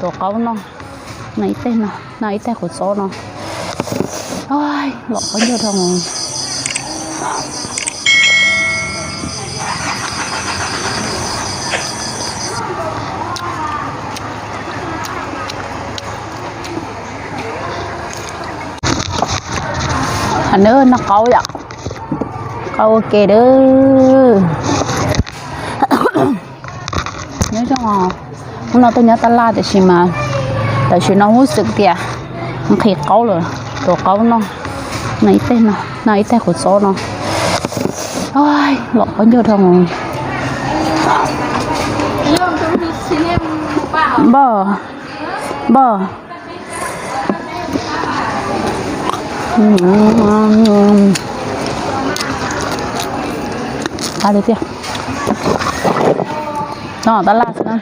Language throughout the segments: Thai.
tổ cáo nó nãy tên nó nãy tên của số nó ôi lọ có nhiều thằng anh nữa nó câu vậy câu ok đó nhớ cho họ nó tôi nhớ ta la để xem mà tại vì nó hút sức kìa nó thiệt câu rồi tổ câu nó nãy tên của số nó ôi lọ có nhiều thằng bò à được chưa nó ta la xem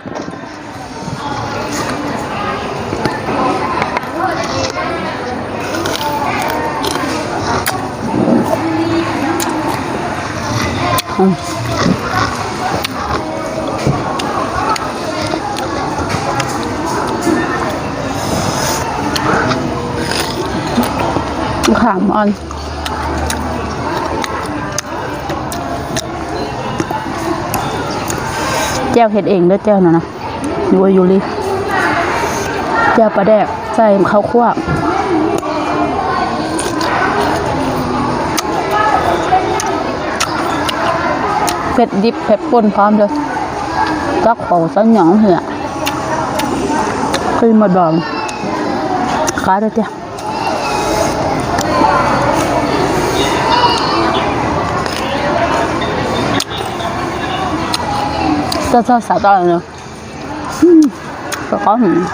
khảm ăn treoเห็ดเองด้วยแจ้วน่ะนะยูริแจ้วปลาแดกใส่ข้าวคั่วเผ็ดดิบเผ็ดป่นพร้อมเลยก็ขอสักหน่องเหี้ยคือมาดองขาด้วยจ้ะsao xả to rồi có mình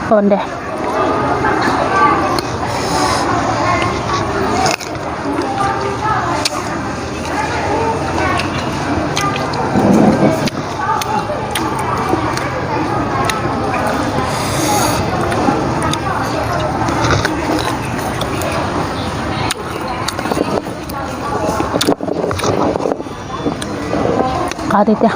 con đây cá đi theo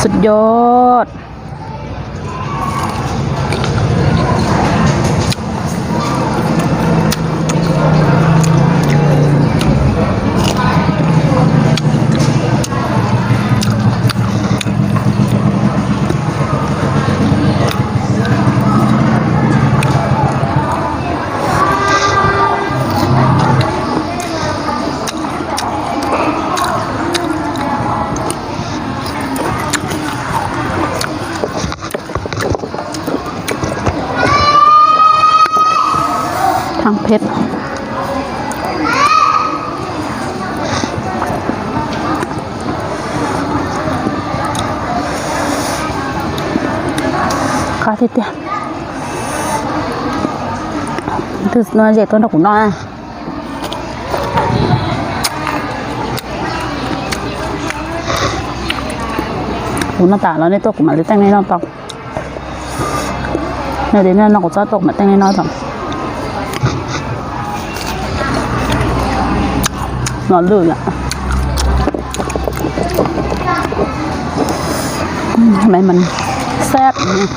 สุดยอดทางเพชรข้าที่เตี้ยถือน้อยเจ็ดตัวดอกน้อยหูหน้าตาแล้วในตัวกูมาได้แต่งในนอกตอกในเดี๋ยวนี้น้องกูจะตกมาแต่งในนอกตอกนอนลื่นอ่ะทำไมมันแซ่บเนี่ย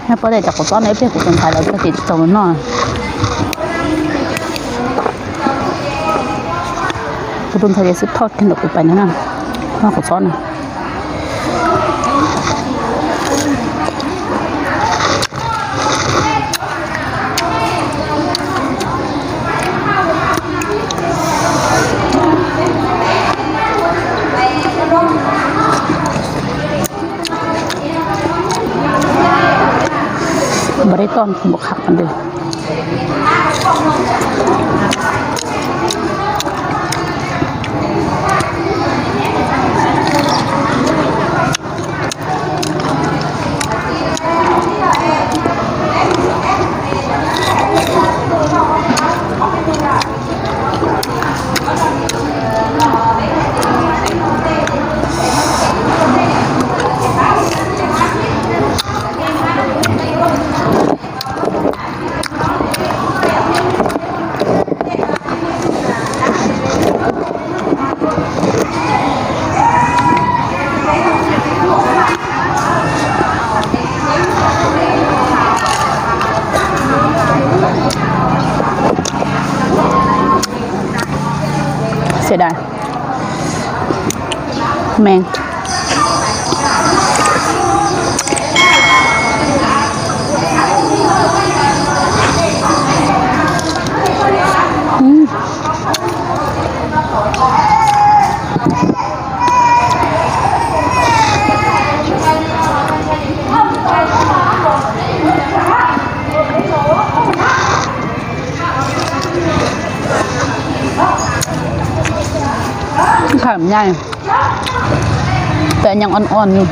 那不得叫我装那边古镇菜了，这得走呢。古镇菜也是ทอดกันออกไปนะว่าขอซ้อนนะบริตอนบวกหักมันเลยเสียดายแมงขายมันใหญ่แต่ยังอ่อนๆอยู่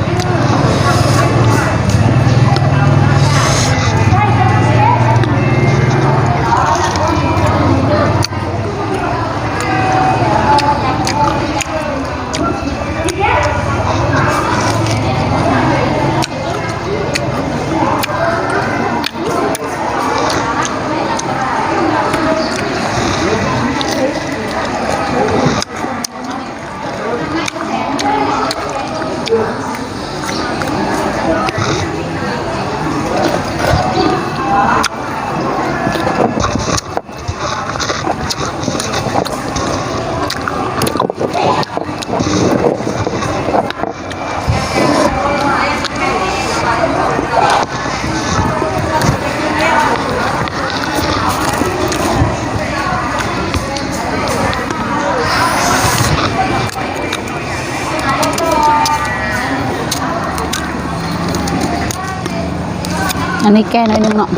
อันนี้แก้หน่อยนึงเนาะ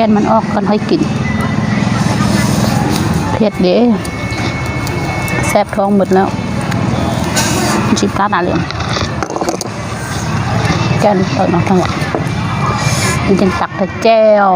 แกนมันออกกันให้กินเผ็ดเด้แซ่บท้องหมดแล้วชิบกาตาเหลืองแกนเปิดมาทั้งหมดมันจึงตักแต่แจ้ว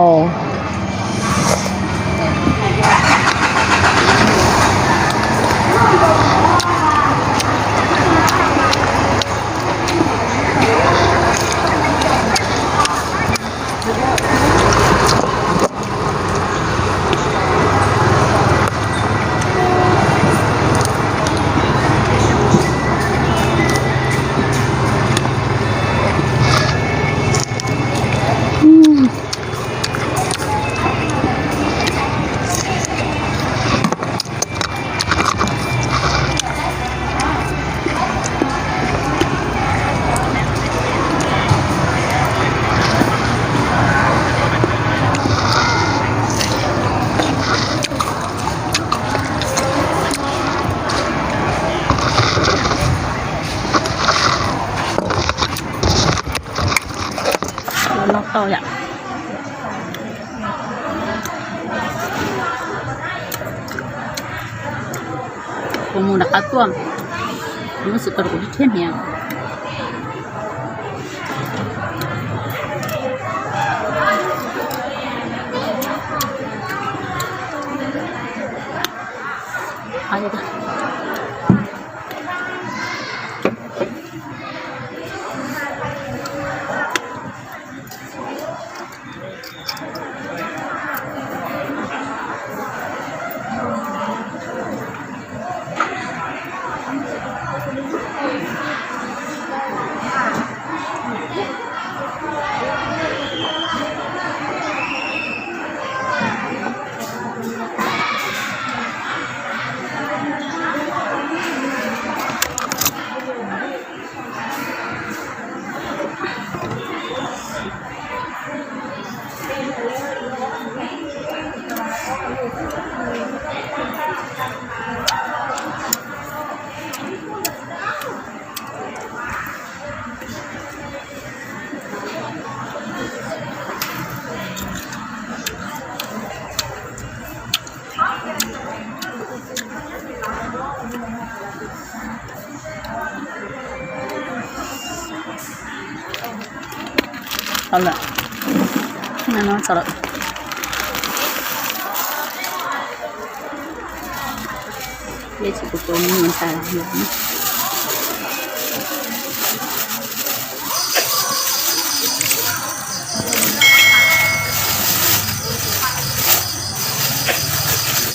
นอกต่ออย่างผมnak atuang ini seperti ini ya 好了，那能走了。也只不过你们才来了。